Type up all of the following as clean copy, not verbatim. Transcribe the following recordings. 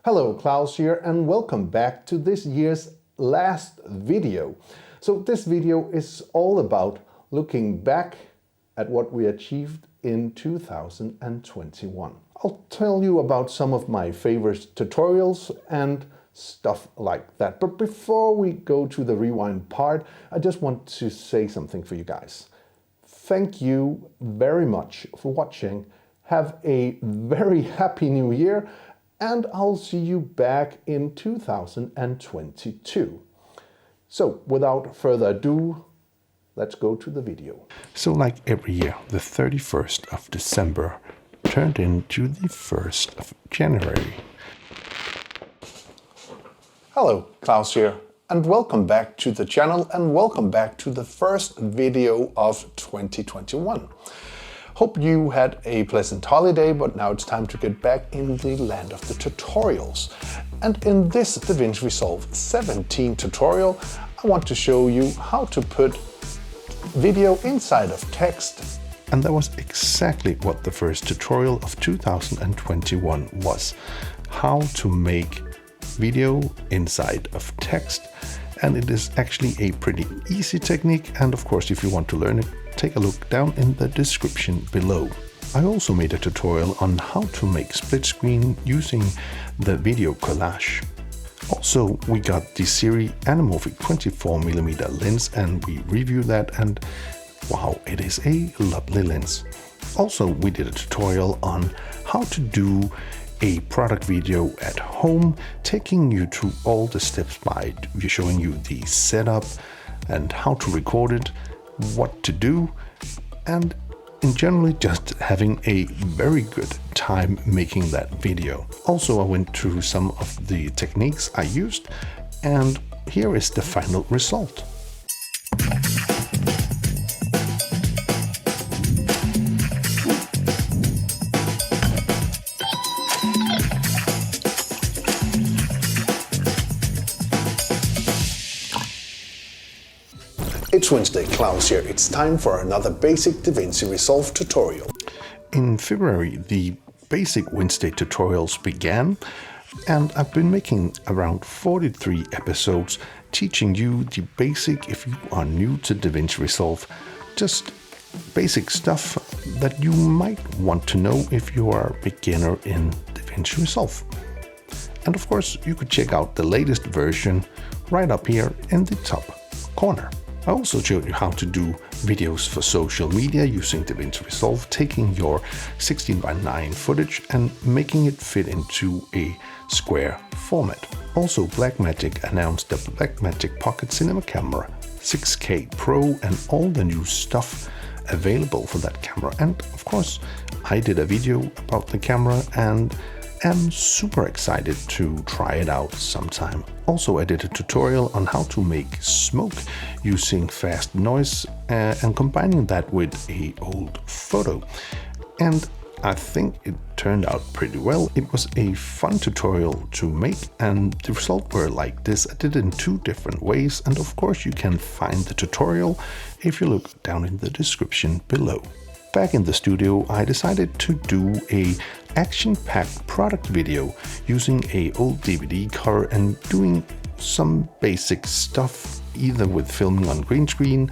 Hello, Klaus here, and welcome back to this year's last video. So this video is all about looking back at what we achieved in 2021. I'll tell you about some of my favorite tutorials and stuff like that. But before we go to the rewind part, I just want to say something for you guys. Thank you very much for watching. Have a very happy new year, and I'll see you back in 2022. So without further ado, let's go to the video. So like every year, the 31st of December turned into the 1st of January. Hello, Klaus here, and welcome back to the channel, and welcome back to the first video of 2021. Hope you had a pleasant holiday, but now it's time to get back in the land of the tutorials. And in this Davinci Resolve 17 tutorial, I want to show you how to put video inside of text. And that was exactly what the first tutorial of 2021 was. How to make video inside of text. And it is actually a pretty easy technique. And of course, if you want to learn it, take a look down in the description below. I also made a tutorial on how to make split screen using the video collage. Also, we got the Siri anamorphic 24mm lens and we reviewed that, and wow, it is a lovely lens. Also, we did a tutorial on how to do a product video at home, taking you through all the steps by showing you the setup and how to record it, what to do, and in generally just having a very good time making that video. Also, I went through some of the techniques I used, and here is the final result. It's Wednesday, Klaus here. It's time for another basic Davinci Resolve tutorial. In February, the basic Wednesday tutorials began, and I've been making around 43 episodes teaching you the basic if you are new to Davinci Resolve, just basic stuff that you might want to know if you are a beginner in Davinci Resolve. And of course, you could check out the latest version right up here in the top corner. I also showed you how to do videos for social media using Davinci Resolve, taking your 16:9 footage and making it fit into a square format. Also, Blackmagic announced the Blackmagic Pocket Cinema Camera 6K Pro and all the new stuff available for that camera. And of course, I did a video about the camera and am super excited to try it out sometime. Also, I did a tutorial on how to make smoke using fast noise and combining that with an old photo. And I think it turned out pretty well. It was a fun tutorial to make, and the results were like this. I did it in 2 different ways, and of course you can find the tutorial if you look down in the description below. Back in the studio, I decided to do a action-packed product video using a old DVD cover and doing some basic stuff, either with filming on green screen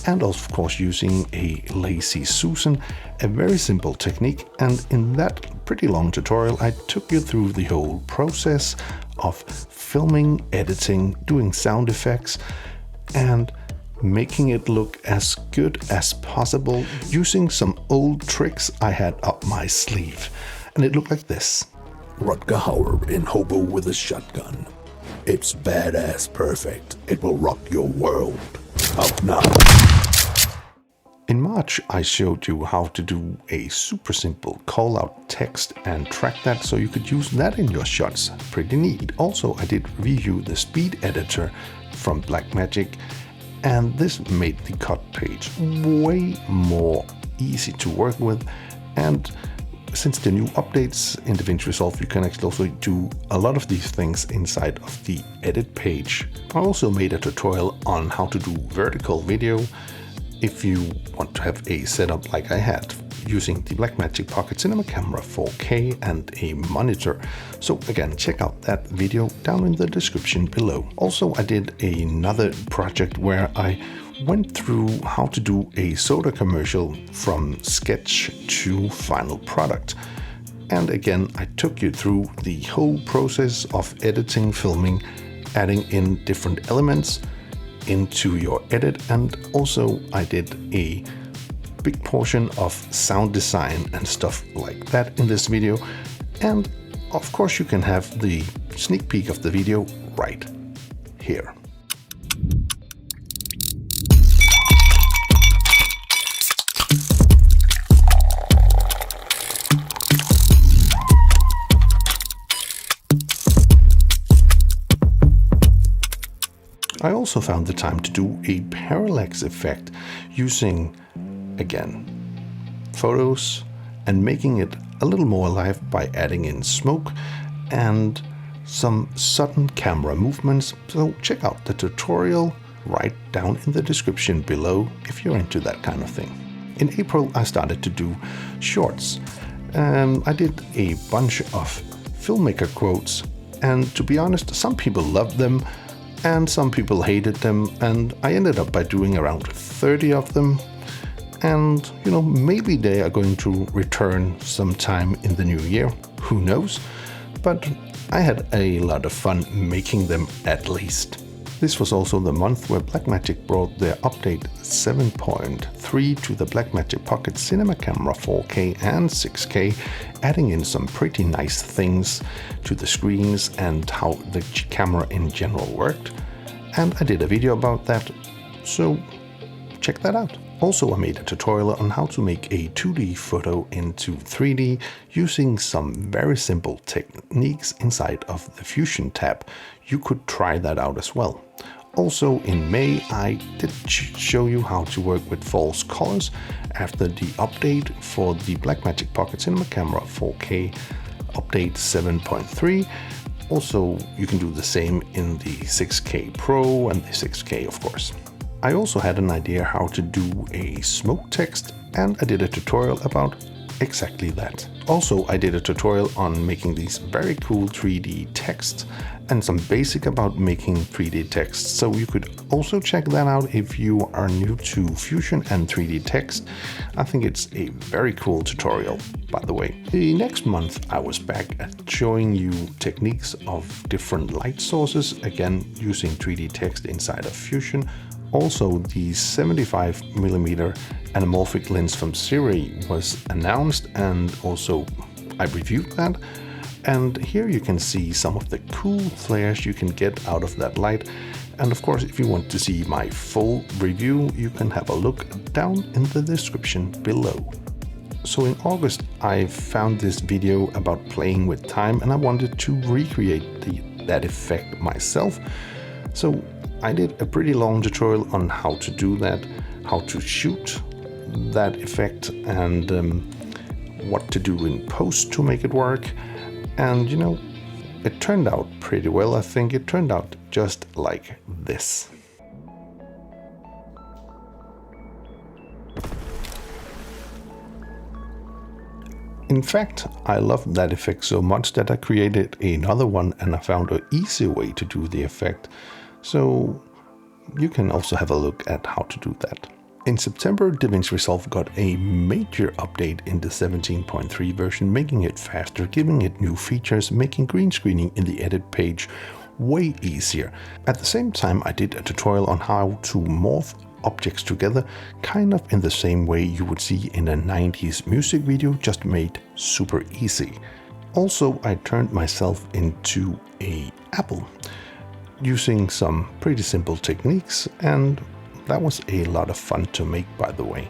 and of course using a lazy Susan, a very simple technique. And in that pretty long tutorial, I took you through the whole process of filming, editing, doing sound effects, and making it look as good as possible using some old tricks I had up my sleeve. And it looked like this. Rutger Hauer in Hobo with a Shotgun. It's badass perfect. It will rock your world. Out now. In March, I showed you how to do a super simple call-out text and track that so you could use that in your shots. Pretty neat. Also, I did review the speed editor from Blackmagic, and this made the cut page way more easy to work with. And since the new updates in Davinci Resolve, you can actually also do a lot of these things inside of the edit page. I also made a tutorial on how to do vertical video if you want to have a setup like I had. using the Blackmagic Pocket Cinema Camera 4K and a monitor. So again, check out that video down in the description below. Also, I did another project where I went through how to do a soda commercial from sketch to final product. And again, I took you through the whole process of editing, filming, adding in different elements into your edit, and also I did a big portion of sound design and stuff like that in this video. And of course you can have the sneak peek of the video right here. I also found the time to do a parallax effect using, again, photos and making it a little more alive by adding in smoke and some sudden camera movements. So check out the tutorial right down in the description below if you're into that kind of thing. In April, I started to do shorts. I did a bunch of Filmmaker quotes, and to be honest, some people loved them and some people hated them, and I ended up by doing around 30 of them. And you know, maybe they are going to return sometime in the new year, who knows, but I had a lot of fun making them at least. This was also the month where Blackmagic brought their update 7.3 to the Blackmagic Pocket Cinema Camera 4K and 6K, adding in some pretty nice things to the screens and how the camera in general worked. And I did a video about that, so check that out. Also, I made a tutorial on how to make a 2D photo into 3D using some very simple techniques inside of the Fusion tab. You could try that out as well. Also in May, I did show you how to work with false colors after the update for the Blackmagic Pocket Cinema Camera 4K update 7.3. Also, you can do the same in the 6K Pro and the 6K, of course. I also had an idea how to do a smoke text, and I did a tutorial about exactly that. Also, I did a tutorial on making these very cool 3D texts and some basic about making 3D text, so you could also check that out if you are new to Fusion and 3D text. I think it's a very cool tutorial, by the way. The next month I was back at showing you techniques of different light sources, again using 3D text inside of Fusion. Also, the 75mm anamorphic lens from Siri was announced, and also I reviewed that. And here you can see some of the cool flares you can get out of that light. And of course, if you want to see my full review, you can have a look down in the description below. So in August, I found this video about playing with time, and I wanted to recreate that effect myself. So I did a pretty long tutorial on how to do that, how to shoot that effect, and what to do in post to make it work. And you know, it turned out pretty well. I think it turned out just like this. In fact, I loved that effect so much that I created another one, and I found an easier way to do the effect. So you can also have a look at how to do that. In September, Davinci Resolve got a major update in the 17.3 version, making it faster, giving it new features, making green screening in the edit page way easier. At the same time, I did a tutorial on how to morph objects together, kind of in the same way you would see in a 90s music video, just made super easy. Also, I turned myself into an apple using some pretty simple techniques, and that was a lot of fun to make, by the way.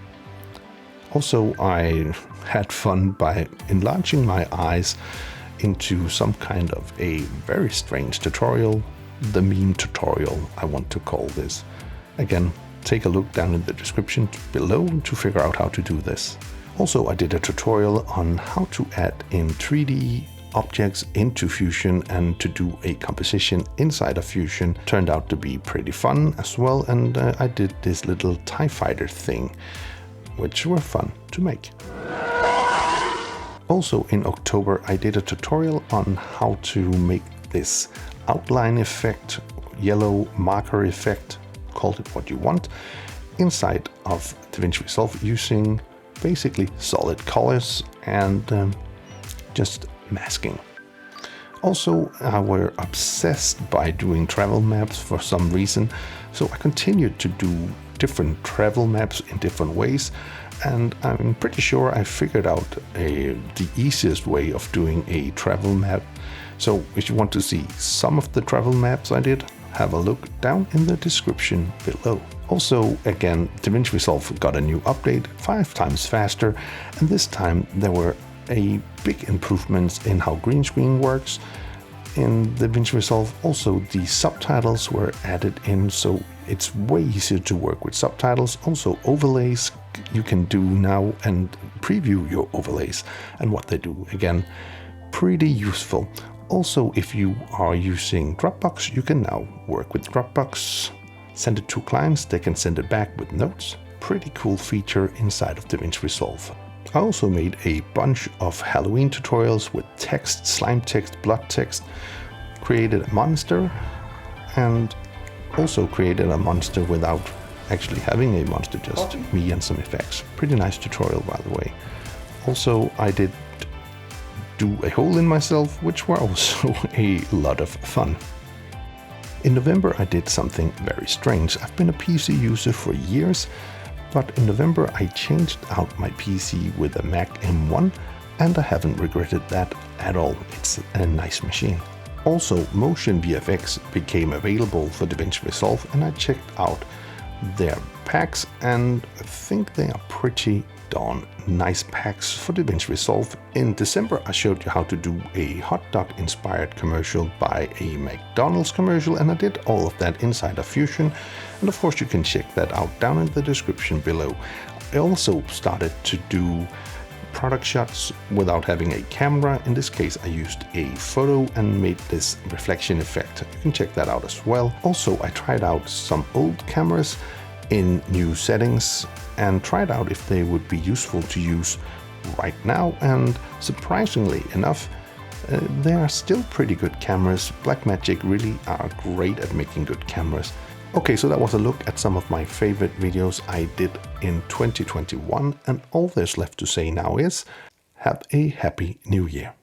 Also, I had fun by enlarging my eyes into some kind of a very strange tutorial, the meme tutorial I want to call this. Again, take a look down in the description below to figure out how to do this. Also, I did a tutorial on how to add in 3D objects into Fusion and to do a composition inside of Fusion. Turned out to be pretty fun as well, and I did this little TIE fighter thing, which were fun to make. Also in October I did a tutorial on how to make this outline effect, yellow marker effect, call it what you want, inside of Davinci Resolve using basically solid colors and just masking. Also, I were obsessed by doing travel maps for some reason, so I continued to do different travel maps in different ways, and I'm pretty sure I figured out the easiest way of doing a travel map. So if you want to see some of the travel maps I did, have a look down in the description below. Also, again, Davinci Resolve got a new update, 5 times faster, and this time there were big improvements in how green screen works. In Davinci Resolve also the subtitles were added in, so it's way easier to work with subtitles. Also overlays you can do now and preview your overlays and what they do. Again, pretty useful. Also, if you are using Dropbox, you can now work with Dropbox, send it to clients, they can send it back with notes. Pretty cool feature inside of Davinci Resolve. I also made a bunch of Halloween tutorials with text, slime text, blood text, created a monster, and also created a monster without actually having a monster, just me and some effects. Pretty nice tutorial, by the way. Also, I did do a hole in myself, which were also a lot of fun. In November, I did something very strange. I've been a PC user for years, but in November I changed out my PC with a Mac M1 and I haven't regretted that at all. It's a nice machine. Also, Motion VFX became available for Davinci Resolve and I checked out their packs and I think they are pretty darn nice packs for Davinci Resolve. In December I showed you how to do a hot dog inspired commercial by a McDonald's commercial, and I did all of that inside of Fusion, and of course you can check that out down in the description below. I also started to do product shots without having a camera. In this case I used a photo and made this reflection effect. You can check that out as well. Also, I tried out some old cameras in new settings and tried out if they would be useful to use right now, and surprisingly enough they are still pretty good cameras. Blackmagic really are great at making good cameras. Okay, so that was a look at some of my favorite videos I did in 2021, and all there's left to say now is have a happy new year.